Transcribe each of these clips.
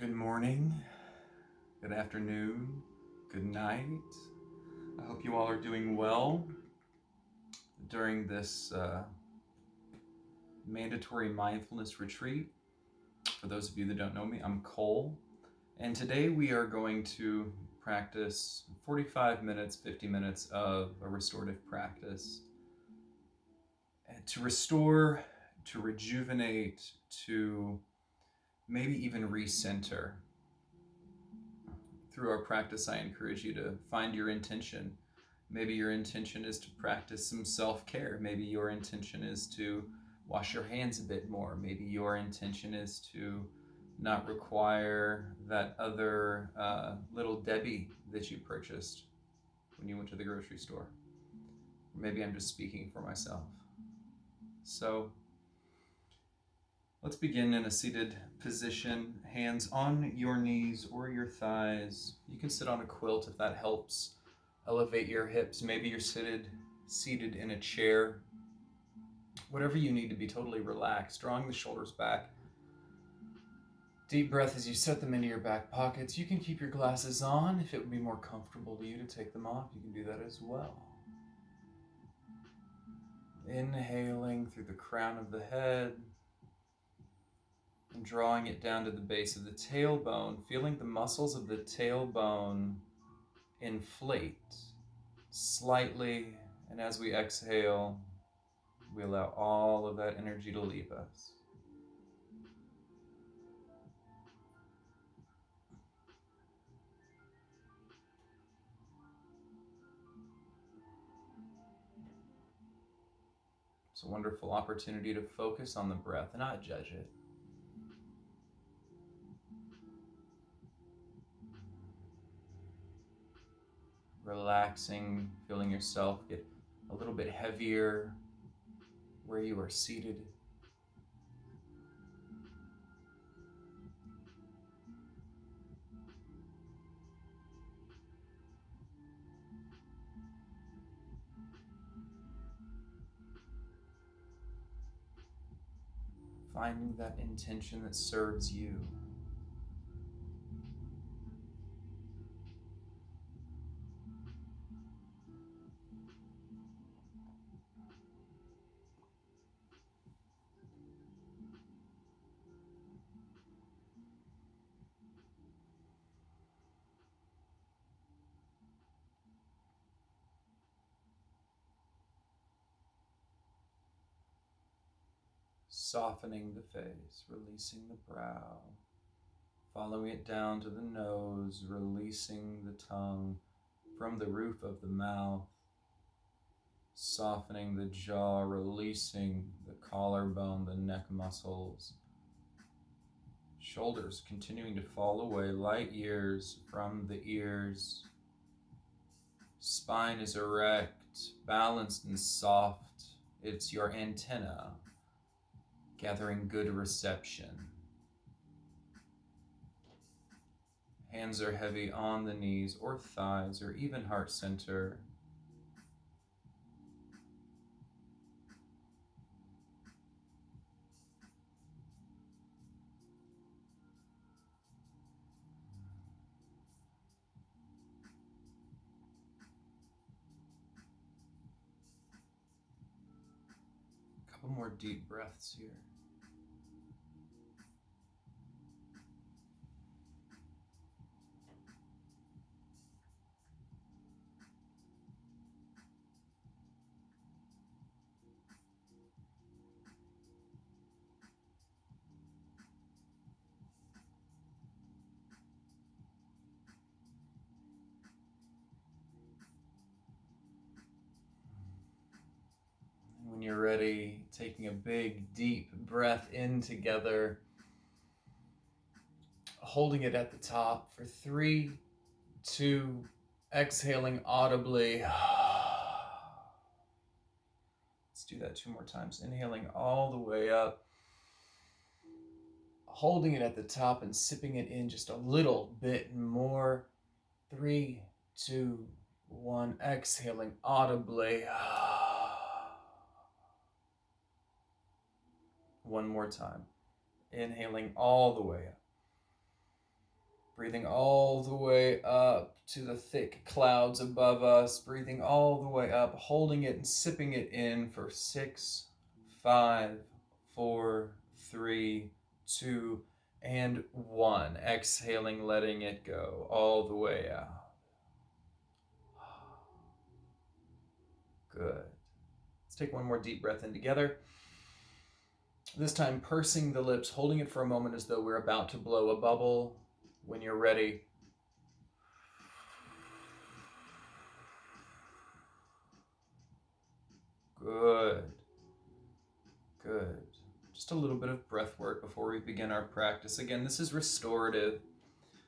Good morning, good afternoon, good night. I hope you all are doing well during this mandatory mindfulness retreat. For those of you that don't know me, I'm Cole, and today we are going to practice 45 minutes, 50 minutes of a restorative practice to restore, to rejuvenate, to maybe even recenter. Through our practice, I encourage you to find your intention. Maybe your intention is to practice some self-care. Maybe your intention is to wash your hands a bit more. Maybe your intention is to not require that other little Debbie that you purchased when you went to the grocery store. Maybe I'm just speaking for myself. So let's begin in a seated position, hands on your knees or your thighs. You can sit on a quilt if that helps. Elevate your hips. Maybe you're seated in a chair. Whatever you need to be totally relaxed, drawing the shoulders back. Deep breath as you set them into your back pockets. You can keep your glasses on. If it would be more comfortable to you to take them off, you can do that as well. Inhaling through the crown of the head and drawing it down to the base of the tailbone, feeling the muscles of the tailbone inflate slightly, and as we exhale, we allow all of that energy to leave us. It's a wonderful opportunity to focus on the breath and not judge it. Relaxing, feeling yourself get a little bit heavier where you are seated. Finding that intention that serves you. Softening the face, releasing the brow, following it down to the nose, releasing the tongue from the roof of the mouth, softening the jaw, releasing the collarbone, the neck muscles, shoulders continuing to fall away, light years from the ears, spine is erect, balanced and soft. It's your antenna gathering good reception. Hands are heavy on the knees or thighs or even heart center. A couple more deep breaths here. When you're ready, taking a big, deep breath in together, holding it at the top for 3, 2, exhaling audibly. Let's do that 2 more times. Inhaling all the way up, holding it at the top and sipping it in just a little bit more. 3, 2, 1, exhaling audibly. One more time. Inhaling all the way up. Breathing all the way up to the thick clouds above us. Breathing all the way up, holding it and sipping it in for 6, 5, 4, 3, 2, and 1. Exhaling, letting it go all the way out. Good. Let's take one more deep breath in together. This time pursing the lips, holding it for a moment as though we're about to blow a bubble. When you're ready, good. Good. Just a little bit of breath work before we begin our practice. Again, this is restorative,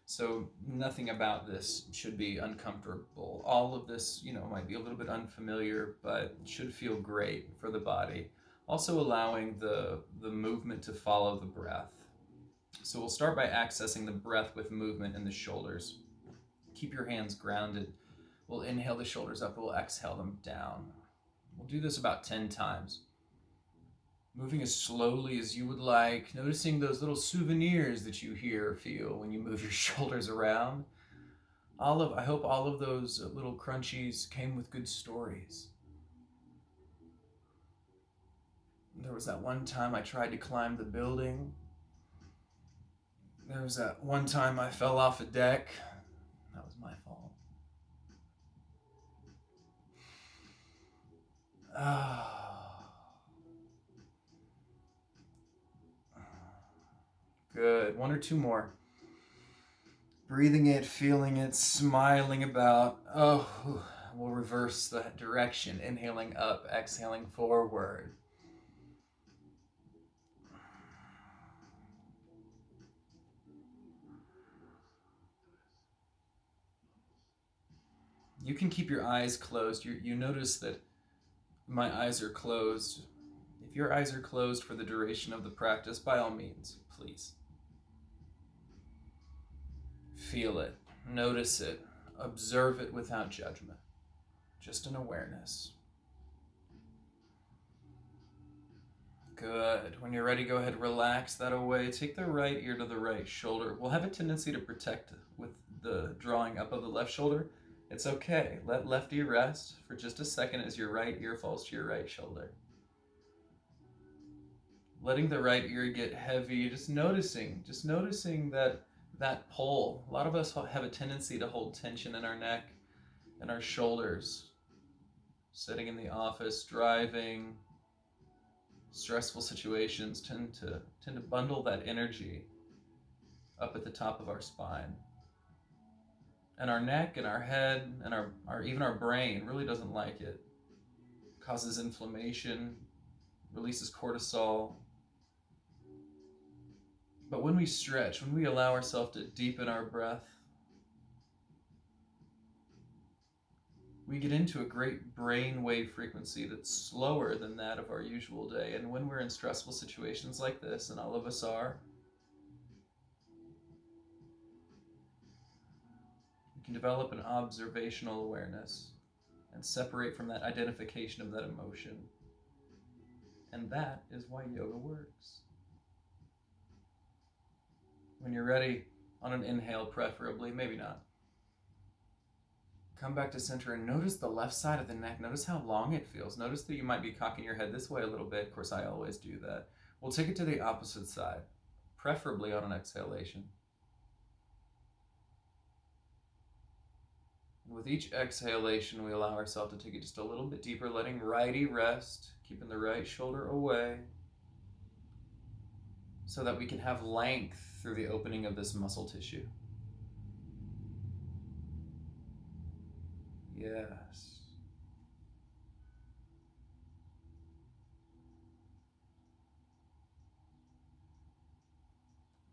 so nothing about this should be uncomfortable. All of this, might be a little bit unfamiliar, but should feel great for the body. Also allowing the movement to follow the breath. So we'll start by accessing the breath with movement in the shoulders. Keep your hands grounded. We'll inhale the shoulders up, we'll exhale them down. We'll do this about 10 times. Moving as slowly as you would like, noticing those little souvenirs that you hear or feel when you move your shoulders around. I hope all of those little crunchies came with good stories. There was that one time I tried to climb the building. There was that one time I fell off a deck. That was my fault. Good. 1 or 2 more. Breathing it, feeling it, smiling about. We'll reverse the direction. Inhaling up, exhaling forward. You can keep your eyes closed. You notice that my eyes are closed. If your eyes are closed for the duration of the practice, by all means, please. Feel it, notice it, observe it without judgment. Just an awareness. Good. When you're ready, go ahead, relax that away. Take the right ear to the right shoulder. We'll have a tendency to protect with the drawing up of the left shoulder. It's okay. Let left ear rest for just a second as your right ear falls to your right shoulder. Letting the right ear get heavy, just noticing that pull. A lot of us have a tendency to hold tension in our neck and our shoulders. Sitting in the office, driving, stressful situations tend to bundle that energy up at the top of our spine. And our neck and our head and even our brain really doesn't like it. Causes inflammation, releases cortisol. But when we stretch, when we allow ourselves to deepen our breath, we get into a great brain wave frequency that's slower than that of our usual day. And when we're in stressful situations like this, and all of us are, we can develop an observational awareness and separate from that identification of that emotion. And that is why yoga works. When you're ready, on an inhale preferably, maybe not, come back to center and notice the left side of the neck. Notice how long it feels. Notice that you might be cocking your head this way a little bit. Of course, I always do that. We'll take it to the opposite side, preferably on an exhalation. With each exhalation, we allow ourselves to take it just a little bit deeper, letting righty rest, keeping the right shoulder away, so that we can have length through the opening of this muscle tissue. Yes.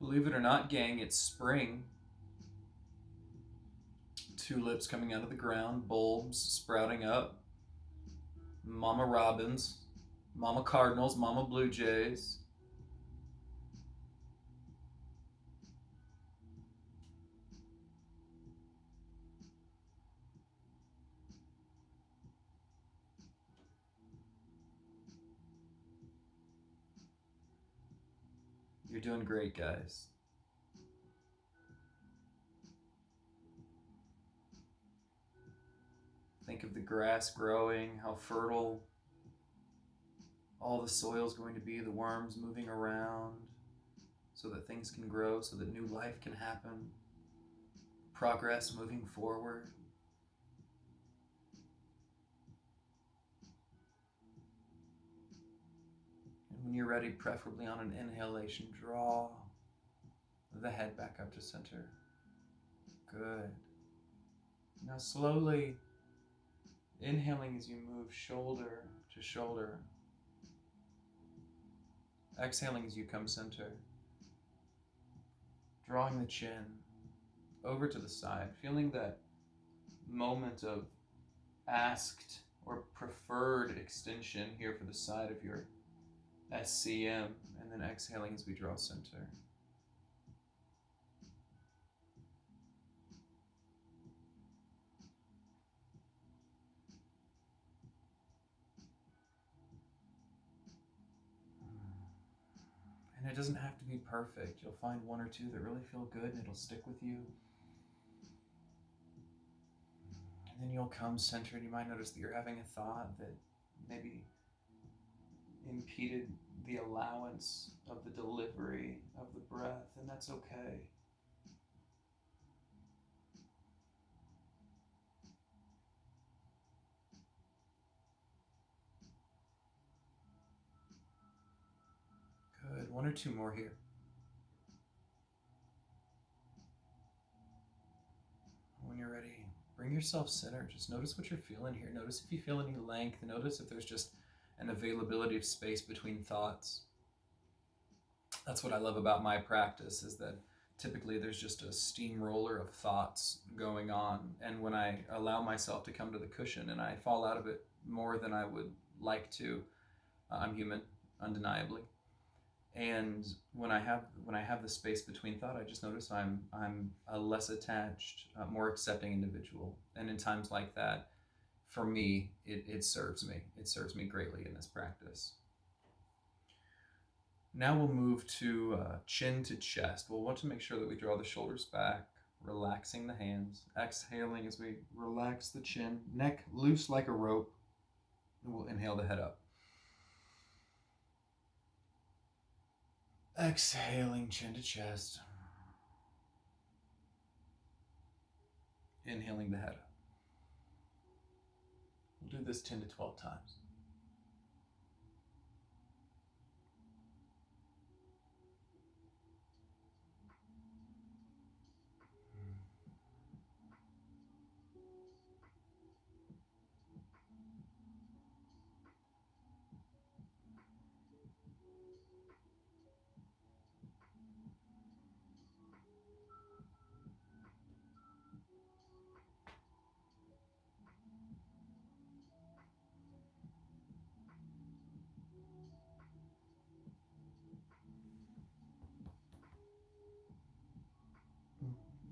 Believe it or not, gang, it's spring. Tulips coming out of the ground, bulbs sprouting up, mama robins, mama cardinals, mama blue jays. You're doing great, guys. Think of the grass growing, how fertile all the soil is going to be, the worms moving around so that things can grow, so that new life can happen, progress moving forward. And when you're ready, preferably on an inhalation, draw the head back up to center. Good. Now slowly inhaling as you move shoulder to shoulder. Exhaling as you come center. Drawing the chin over to the side, feeling that moment of asked or preferred extension here for the side of your SCM, and then exhaling as we draw center. And it doesn't have to be perfect. You'll find one or two that really feel good and it'll stick with you. And then you'll come centered. You might notice that you're having a thought that maybe impeded the allowance of the delivery of the breath, and that's okay. Good. One or two more here. When you're ready, bring yourself centered. Just notice what you're feeling here. Notice if you feel any length. Notice if there's just an availability of space between thoughts. That's what I love about my practice, is that typically there's just a steamroller of thoughts going on. And when I allow myself to come to the cushion and I fall out of it more than I would like to, I'm human, undeniably. And when I have the space between thought, I just notice I'm a less attached, more accepting individual. And in times like that, for me, it serves me. It serves me greatly in this practice. Now we'll move to chin to chest. We'll want to make sure that we draw the shoulders back, relaxing the hands, exhaling as we relax the chin, neck loose like a rope, and we'll inhale the head up. Exhaling, chin to chest. Inhaling the head up. We'll do this 10 to 12 times.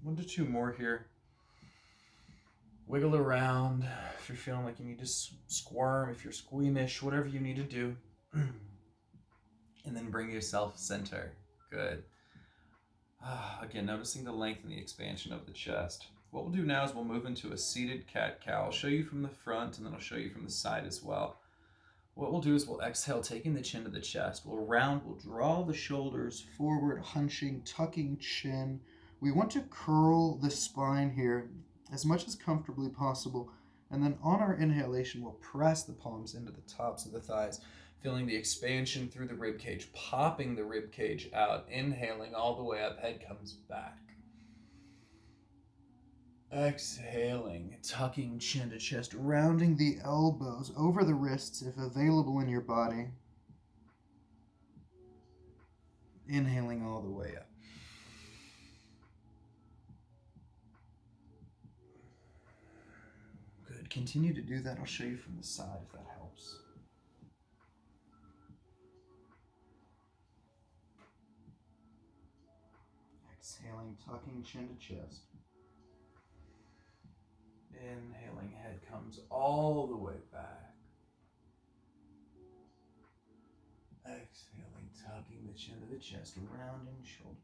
One to two more here. Wiggle around if you're feeling like you need to squirm, if you're squeamish, whatever you need to do. And then bring yourself center. Good. Again, noticing the length and the expansion of the chest. What we'll do now is we'll move into a seated cat-cow. I'll show you from the front and then I'll show you from the side as well. What we'll do is we'll exhale, taking the chin to the chest. We'll draw the shoulders forward, hunching, tucking chin. We want to curl the spine here as much as comfortably possible. And then on our inhalation, we'll press the palms into the tops of the thighs, feeling the expansion through the rib cage, popping the rib cage out, inhaling all the way up, head comes back. Exhaling, tucking chin to chest, rounding the elbows over the wrists if available in your body. Inhaling all the way up. Good. Continue to do that. I'll show you from the side if that helps. Exhaling, tucking chin to chest. Inhaling, head comes all the way back. Exhaling, tucking the chin to the chest, rounding shoulders.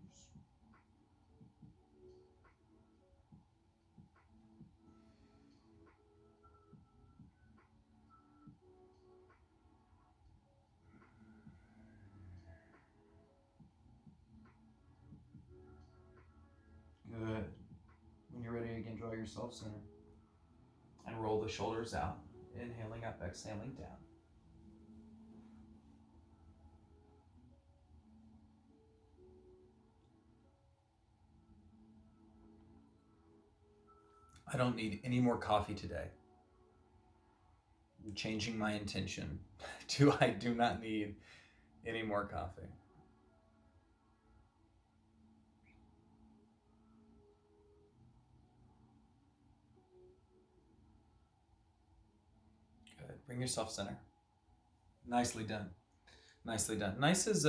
yourself center. And roll the shoulders out. Inhaling up, exhaling down. I don't need any more coffee today. I'm changing my intention to I do not need any more coffee. Good. Bring yourself center. Nicely done. Nicely done. Next is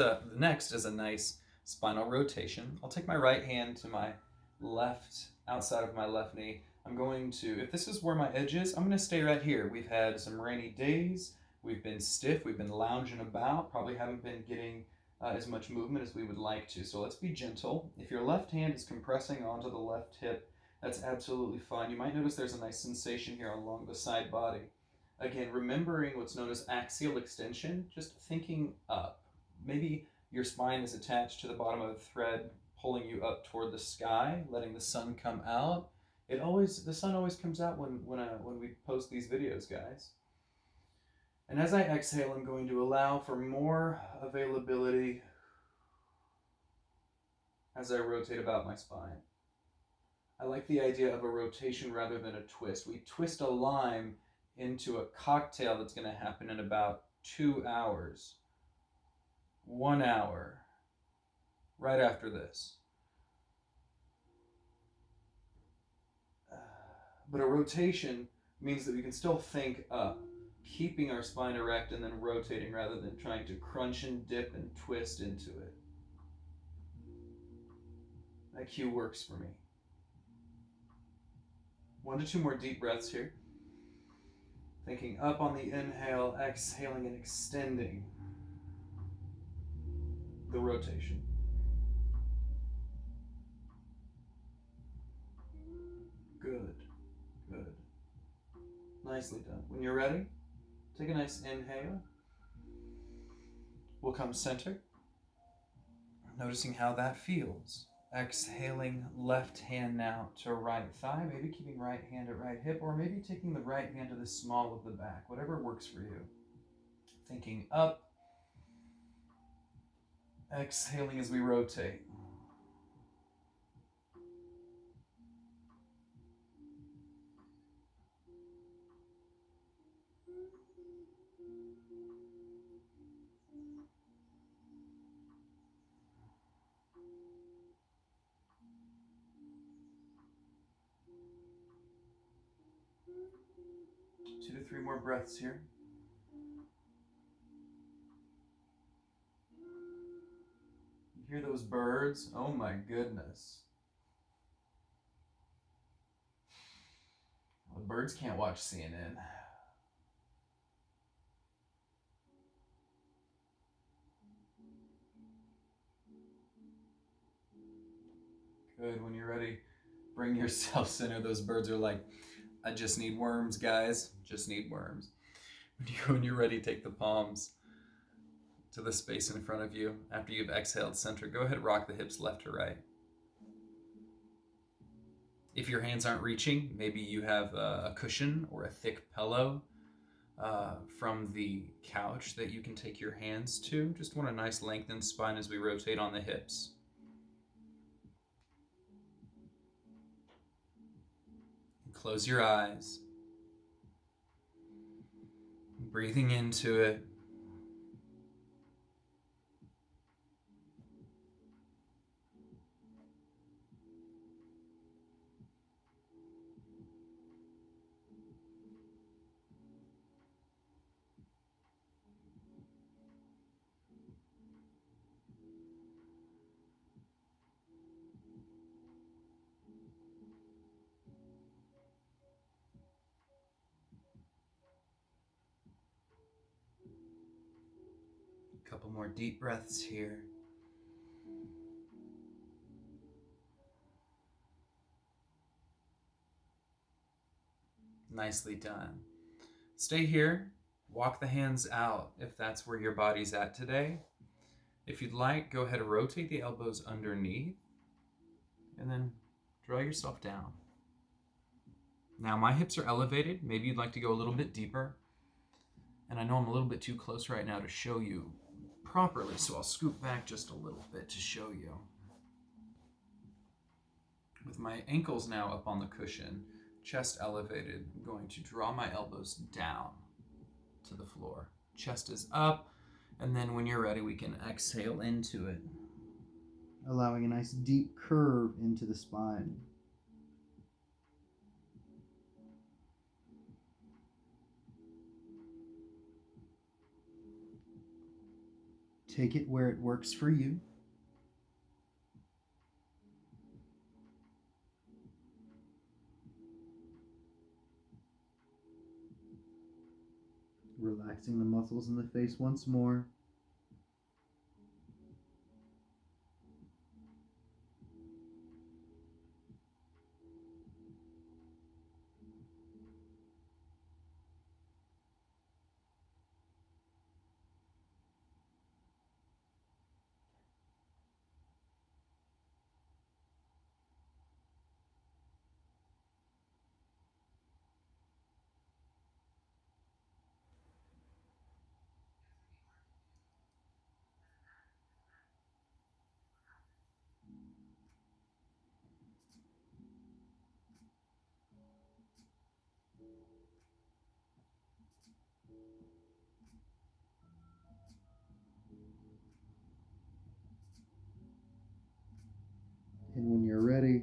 a nice spinal rotation. I'll take my right hand to my left, outside of my left knee. I'm going to, if this is where my edge is, I'm going to stay right here. We've had some rainy days. We've been stiff. We've been lounging about. Probably haven't been getting as much movement as we would like to. So let's be gentle. If your left hand is compressing onto the left hip, that's absolutely fine. You might notice there's a nice sensation here along the side body. Again, remembering what's known as axial extension, just thinking up. Maybe your spine is attached to the bottom of the thread, pulling you up toward the sky, letting the sun come out. The sun always comes out when we post these videos, guys. And as I exhale, I'm going to allow for more availability as I rotate about my spine. I like the idea of a rotation rather than a twist. We twist a lime into a cocktail that's going to happen in about 2 hours. 1 hour. Right after this. But a rotation means that we can still think up, keeping our spine erect and then rotating rather than trying to crunch and dip and twist into it. That cue works for me. 1 to 2 more deep breaths here. Thinking up on the inhale, exhaling and extending the rotation. Good, good. Nicely done. When you're ready, take a nice inhale. We'll come center, noticing how that feels. Exhaling, left hand now to right thigh, maybe keeping right hand at right hip, or maybe taking the right hand to the small of the back, whatever works for you. Thinking up, exhaling as we rotate. Two to three more breaths here. You hear those birds? Oh my goodness. The birds can't watch CNN. Good. When you're ready, bring yourself center. Those birds are like, I just need worms, guys. Just need worms. When you're ready, take the palms to the space in front of you. After you've exhaled center, go ahead, rock the hips left to right. If your hands aren't reaching, maybe you have a cushion or a thick pillow from the couch that you can take your hands to. Just want a nice lengthened spine as we rotate on the hips. Close your eyes. Breathing into it. Couple more deep breaths here. Nicely done. Stay here. Walk the hands out if that's where your body's at today. If you'd like, go ahead and rotate the elbows underneath and then draw yourself down. Now my hips are elevated. Maybe you'd like to go a little bit deeper. And I know I'm a little bit too close right now to show you properly, so I'll scoot back just a little bit to show you. With my ankles now up on the cushion, chest elevated, I'm going to draw my elbows down to the floor. Chest is up, and then when you're ready, we can exhale into it. Allowing a nice deep curve into the spine. Take it where it works for you. Relaxing the muscles in the face once more. And when you're ready,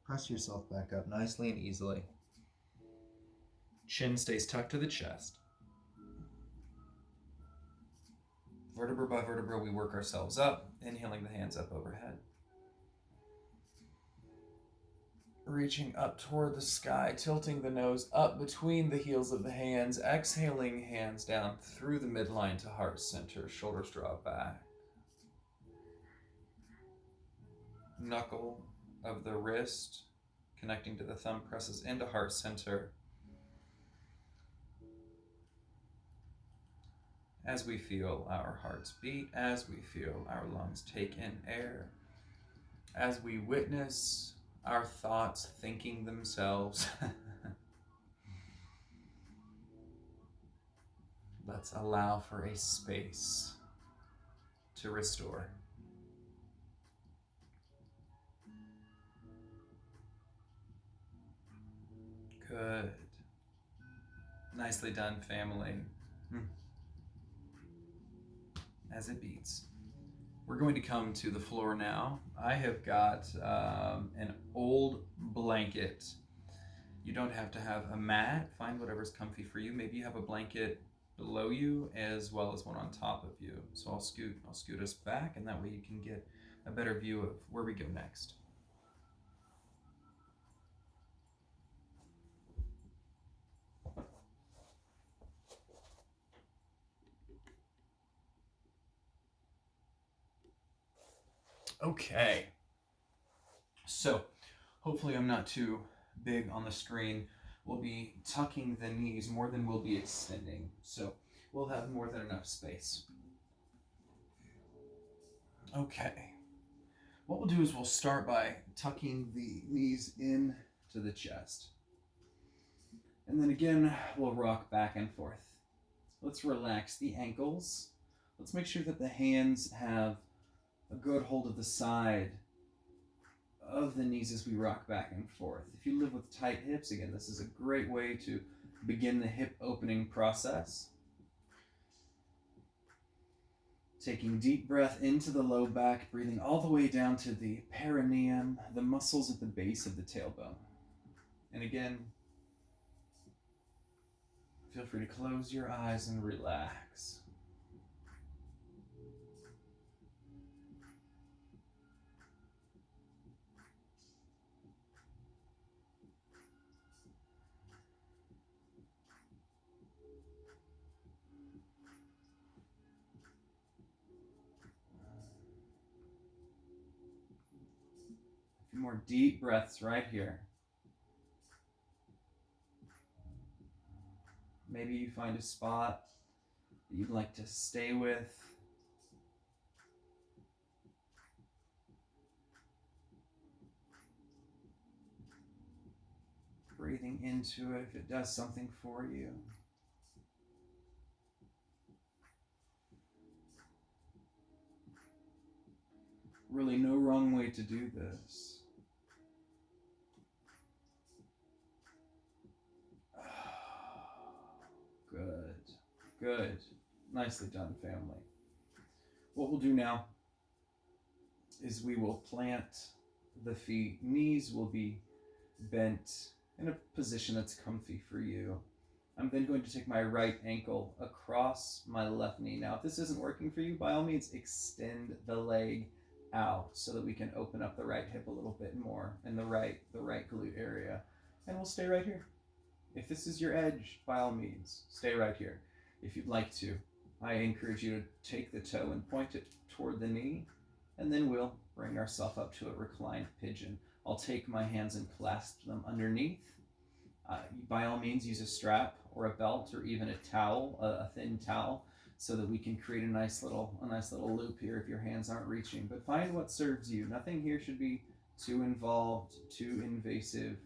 press yourself back up Nicely and easily. Chin stays tucked to the chest. Vertebra by vertebra, we work ourselves up, inhaling the hands up overhead. Reaching up toward the sky, tilting the nose up between the heels of the hands, exhaling hands down through the midline to heart center, shoulders draw back. Knuckle of the wrist connecting to the thumb presses into heart center. As we feel our hearts beat, as we feel our lungs take in air, as we witness our thoughts thinking themselves, let's allow for a space to restore. Good. Nicely done, family. As it beats. We're going to come to the floor now. I have got an old blanket. You don't have to have a mat. Find whatever's comfy for you. Maybe you have a blanket below you as well as one on top of you. So I'll scoot us back, and that way you can get a better view of where we go next. Okay. So, hopefully I'm not too big on the screen. We'll be tucking the knees more than we'll be extending. So, we'll have more than enough space. Okay. What we'll do is we'll start by tucking the knees in to the chest. And then again, we'll rock back and forth. Let's relax the ankles. Let's make sure that the hands have a good hold of the side of the knees as we rock back and forth. If you live with tight hips, again, this is a great way to begin the hip opening process. Taking deep breath into the low back, breathing all the way down to the perineum, the muscles at the base of the tailbone. And again, feel free to close your eyes and relax. A few more deep breaths right here. Maybe you find a spot that you'd like to stay with. Breathing into it if it does something for you. Really no wrong way to do this. Good. Good. Nicely done, family. What we'll do now is we will plant the feet. Knees will be bent in a position that's comfy for you. I'm then going to take my right ankle across my left knee. Now, if this isn't working for you, by all means, extend the leg out so that we can open up the right hip a little bit more and the right glute area. And we'll stay right here. If this is your edge, by all means, stay right here. If you'd like to, I encourage you to take the toe and point it toward the knee, and then we'll bring ourselves up to a reclined pigeon. I'll take my hands and clasp them underneath. By all means, use a strap or a belt or even a towel, a thin towel, so that we can create a nice little loop here if your hands aren't reaching. But find what serves you. Nothing here should be too involved, too invasive.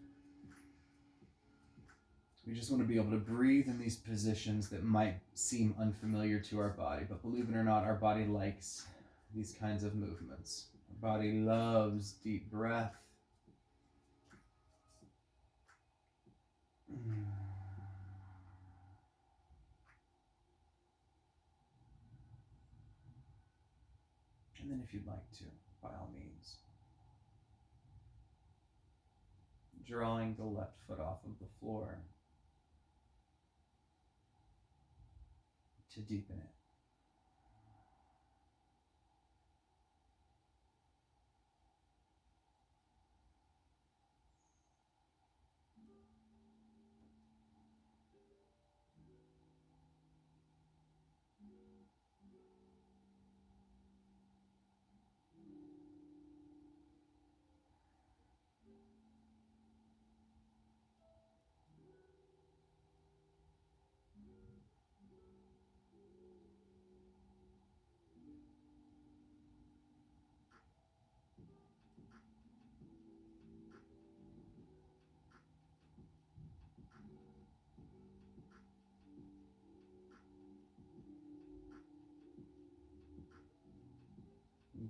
We just want to be able to breathe in these positions that might seem unfamiliar to our body, but believe it or not, our body likes these kinds of movements. Our body loves deep breath. And then if you'd like to, by all means, drawing the left foot off of the floor to deepen it.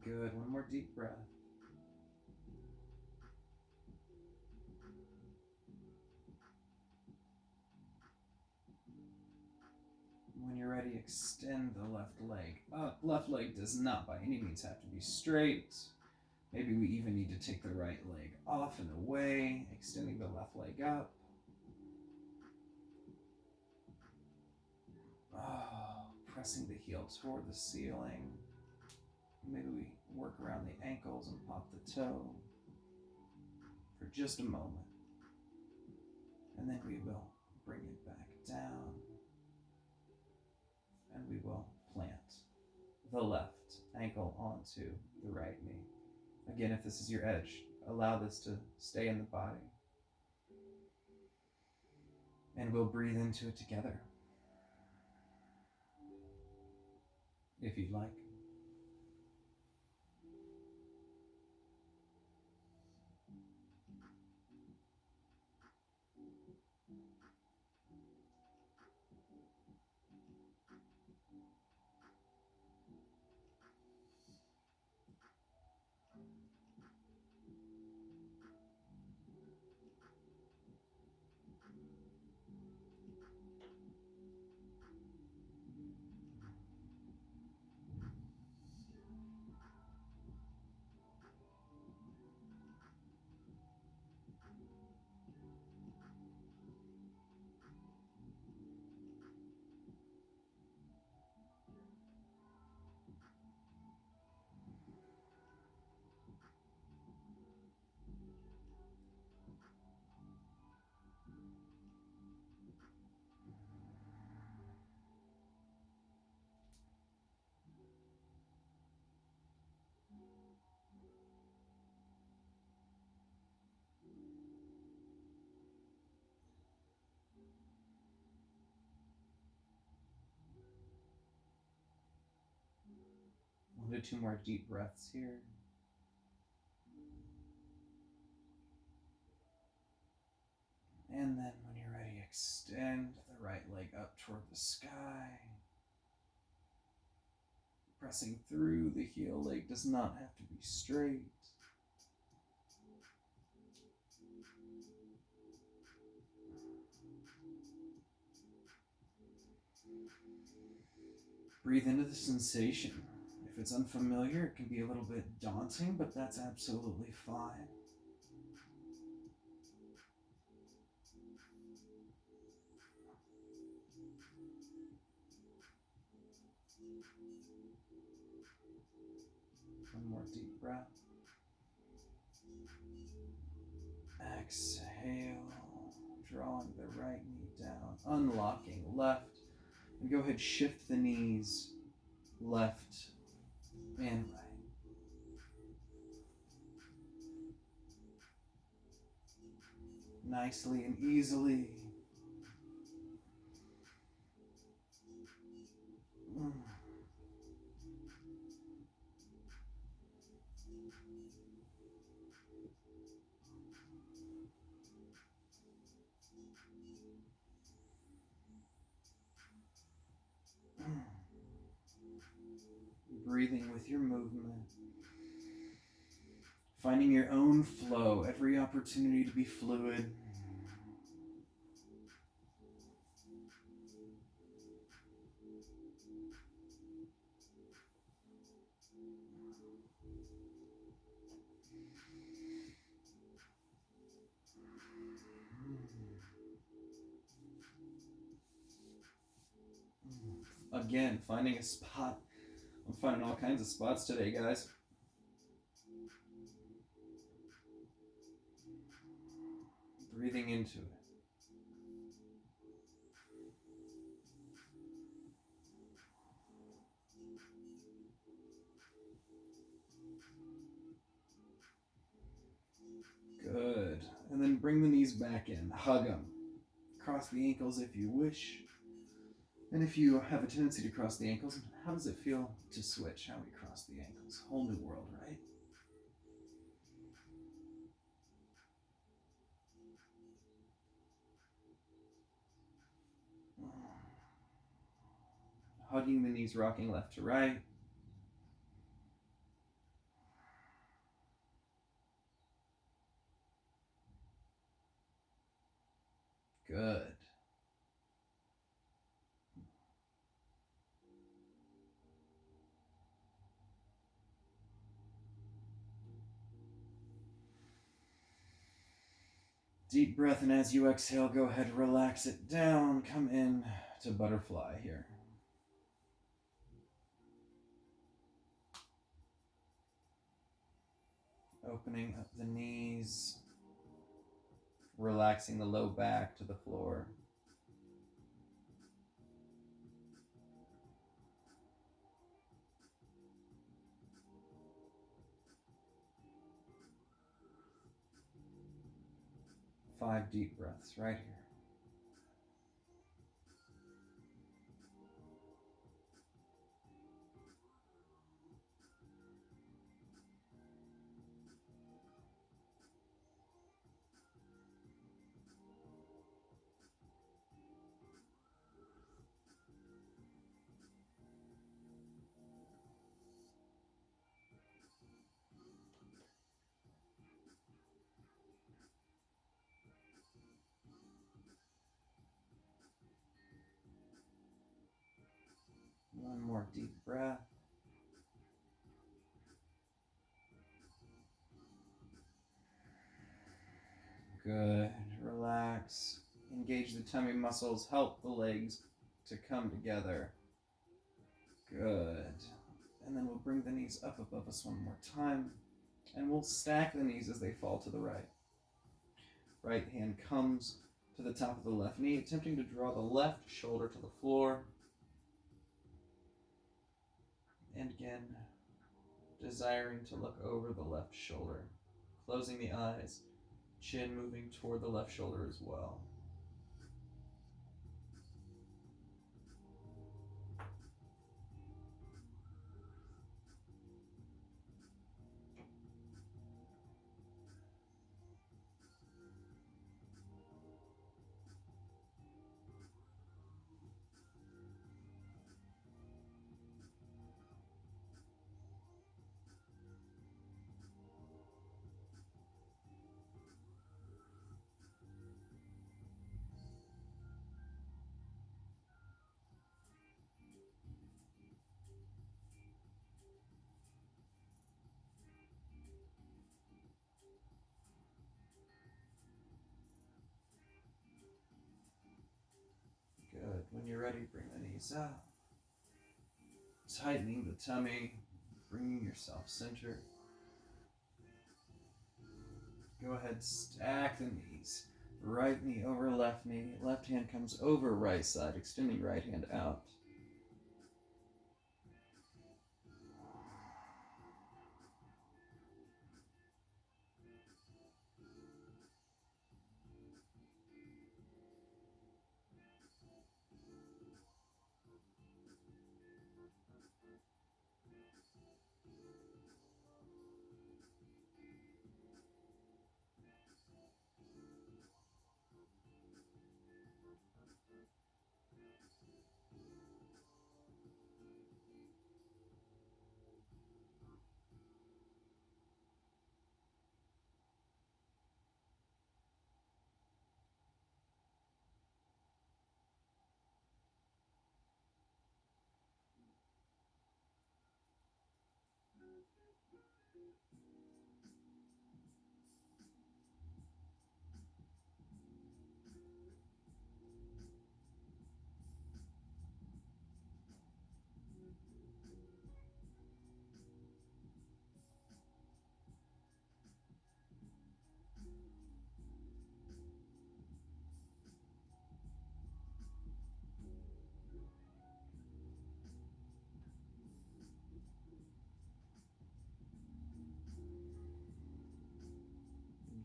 Good. One more deep breath. When you're ready, extend the left leg up. Left leg does not by any means have to be straight. Maybe we even need to take the right leg off and away, extending the left leg up. Pressing the heel toward the ceiling. Maybe we work around the ankles and pop the toe for just a moment. And then we will bring it back down. And we will plant the left ankle onto the right knee. Again, if this is your edge, allow this to stay in the body. And we'll breathe into it together, if you'd like. We'll do 2 more deep breaths here. And then when you're ready, extend the right leg up toward the sky. Pressing through the heel. Leg does not have to be straight. Breathe into the sensation. If it's unfamiliar, it can be a little bit daunting, but that's absolutely fine. One more deep breath. Exhale, drawing the right knee down, unlocking left. And go ahead, shift the knees left and right. Nicely and easily. Breathing with your movement. Finding your own flow, every opportunity to be fluid. Again, finding a spot. I'm finding all kinds of spots today, guys. Breathing into it. Good. And then bring the knees back in. Hug them. Cross the ankles if you wish. And if you have a tendency to cross the ankles, how does it feel to switch how we cross the ankles? Whole new world, right? Hugging the knees, rocking left to right. Good. Deep breath, and as you exhale, go ahead, relax it down. Come in to butterfly here. Opening up the knees, relaxing the low back to the floor. Five deep breaths right here. One more deep breath. Good. Relax. Engage the tummy muscles. Help the legs to come together. Good. And then we'll bring the knees up above us one more time. And we'll stack the knees as they fall to the right. Right hand comes to the top of the left knee, attempting to draw the left shoulder to the floor. And again, desiring to look over the left shoulder. Closing the eyes, chin moving toward the left shoulder as well. When you're ready, bring the knees out. Tightening the tummy, bringing yourself center. Go ahead, stack the knees. Right knee over left knee. Left hand comes over right side, extending right hand out.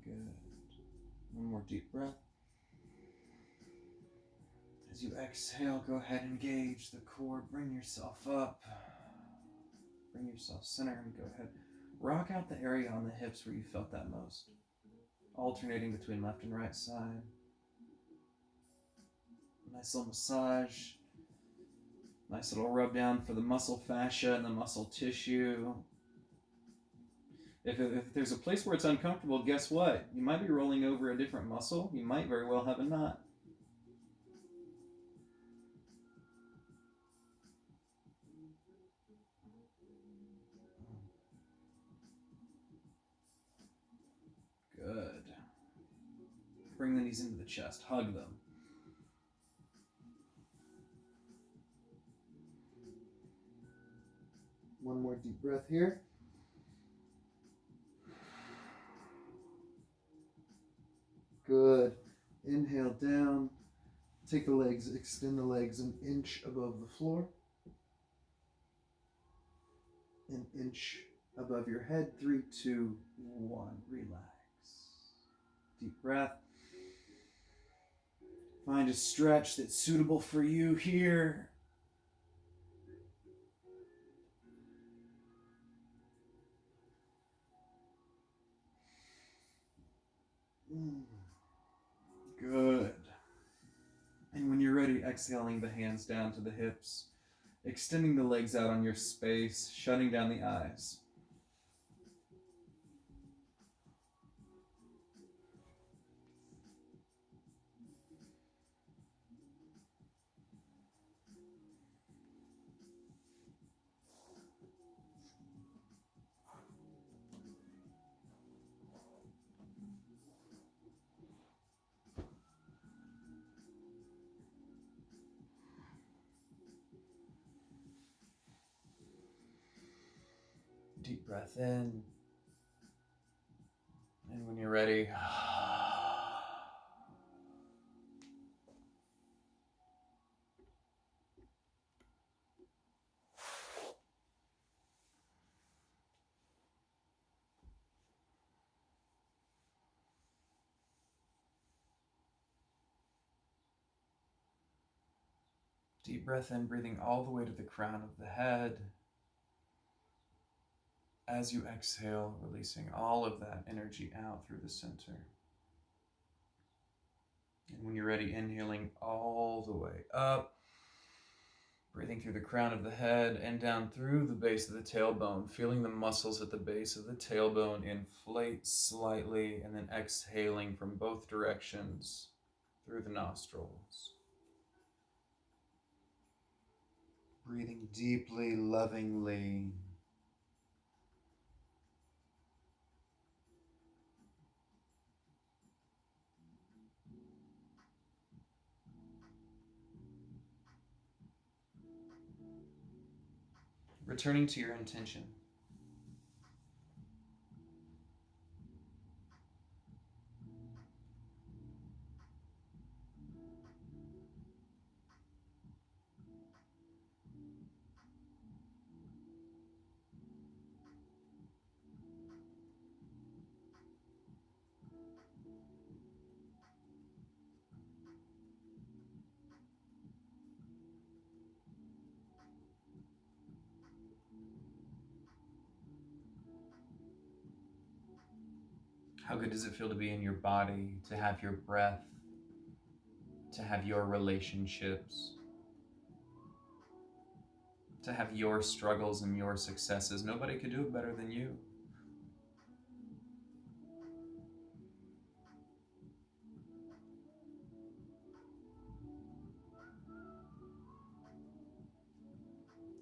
Good. One more deep breath. As you exhale, go ahead and engage the core. Bring yourself up. Bring yourself center and go ahead. Rock out the area on the hips where you felt that most. Alternating between left and right side. Nice little massage. Nice little rub down for the muscle fascia and the muscle tissue. If there's a place where it's uncomfortable, guess what? You might be rolling over a different muscle. You might very well have a knot. Good. Bring the knees into the chest. Hug them. One more deep breath here. Good. Inhale down. Take the legs, extend the legs an inch above the floor. An inch above your head. 3, 2, 1. Relax. Deep breath. Find a stretch that's suitable for you here. Good. And when you're ready, exhaling the hands down to the hips, extending the legs out on your space, shutting down the eyes. Deep breath in. And when you're ready, deep breath in, breathing all the way to the crown of the head. As you exhale, releasing all of that energy out through the center. And when you're ready, inhaling all the way up, breathing through the crown of the head and down through the base of the tailbone, feeling the muscles at the base of the tailbone inflate slightly, and then exhaling from both directions through the nostrils. Breathing deeply, lovingly. returning to your intention. How good does it feel to be in your body, to have your breath, to have your relationships, to have your struggles and your successes? Nobody could do it better than you.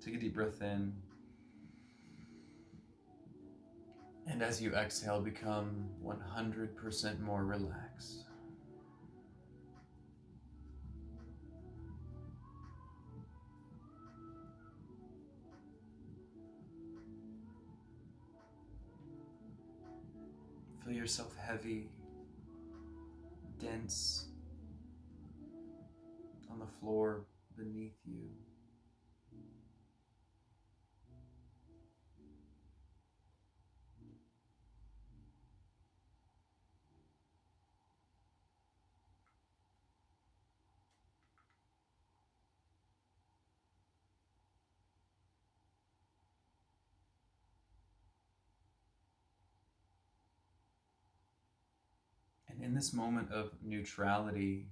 Take a deep breath in. And as you exhale, become 100% more relaxed. Feel yourself heavy, dense on the floor beneath you. And in this moment of neutrality,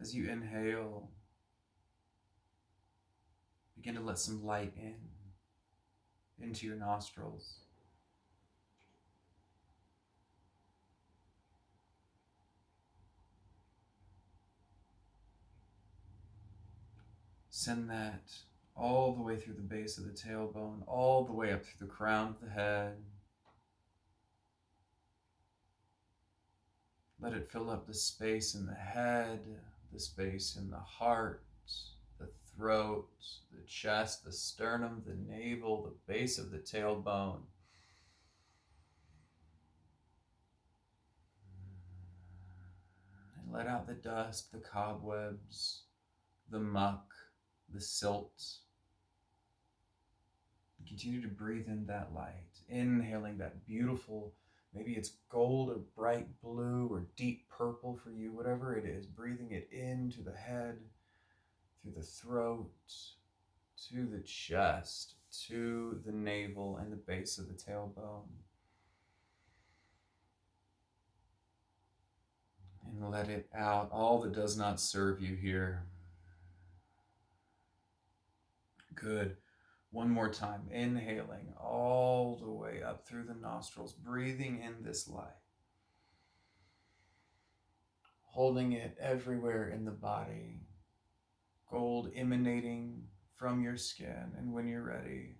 as you inhale, begin to let some light into your nostrils. Send that all the way through the base of the tailbone, all the way up through the crown of the head. Let it fill up the space in the head, the space in the heart, the throat, the chest, the sternum, the navel, the base of the tailbone. And let out the dust, the cobwebs, the muck, the silt. Continue to breathe in that light, inhaling that beautiful, maybe it's gold or bright blue or deep purple for you, whatever it is, breathing it into the head, through the throat, to the chest, to the navel and the base of the tailbone. And let it out, all that does not serve you here. Good. One more time, inhaling all the way up through the nostrils, breathing in this light. Holding it everywhere in the body. Gold emanating from your skin. And when you're ready,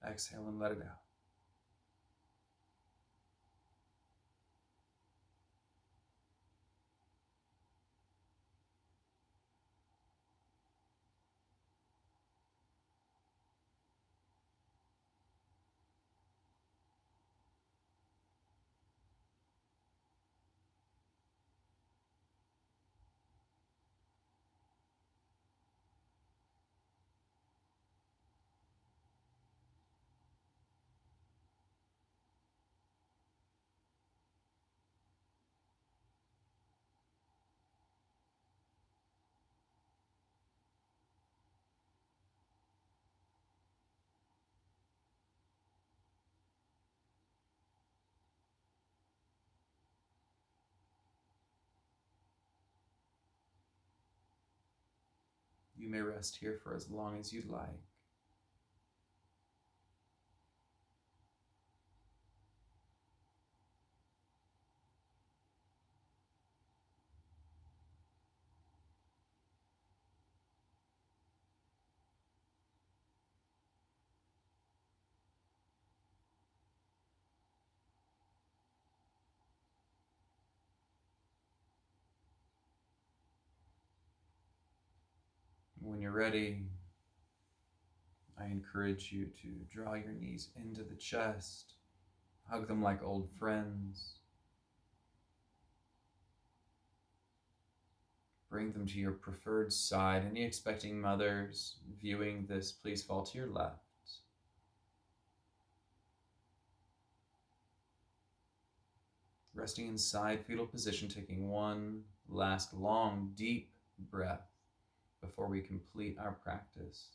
exhale and let it out. You may rest here for as long as you'd like. When you're ready, I encourage you to draw your knees into the chest, hug them like old friends. Bring them to your preferred side. Any expecting mothers viewing this, please fall to your left. Resting in side fetal position, taking one last long, deep breath before we complete our practice.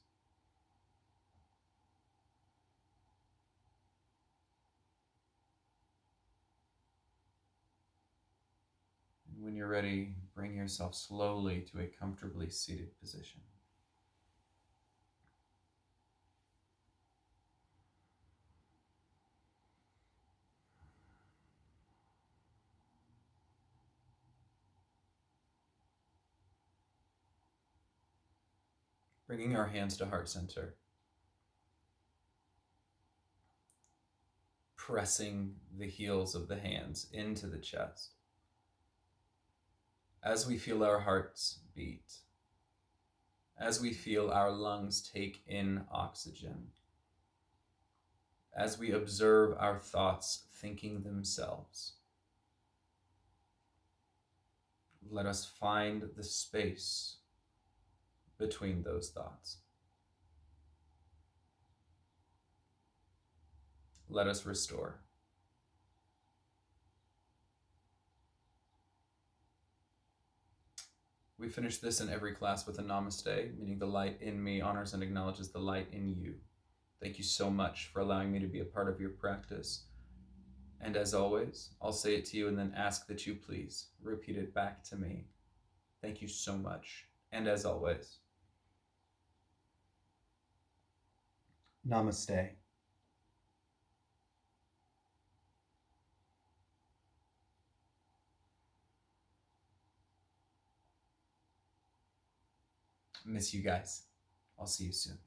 And when you're ready, bring yourself slowly to a comfortably seated position. Bringing our hands to heart center. Pressing the heels of the hands into the chest. As we feel our hearts beat, as we feel our lungs take in oxygen, as we observe our thoughts thinking themselves, let us find the space between those thoughts. Let us restore. We finish this in every class with a namaste, meaning the light in me honors and acknowledges the light in you. Thank you so much for allowing me to be a part of your practice. And as always, I'll say it to you and then ask that you please repeat it back to me. Thank you so much. And as always, namaste. Miss you guys. I'll see you soon.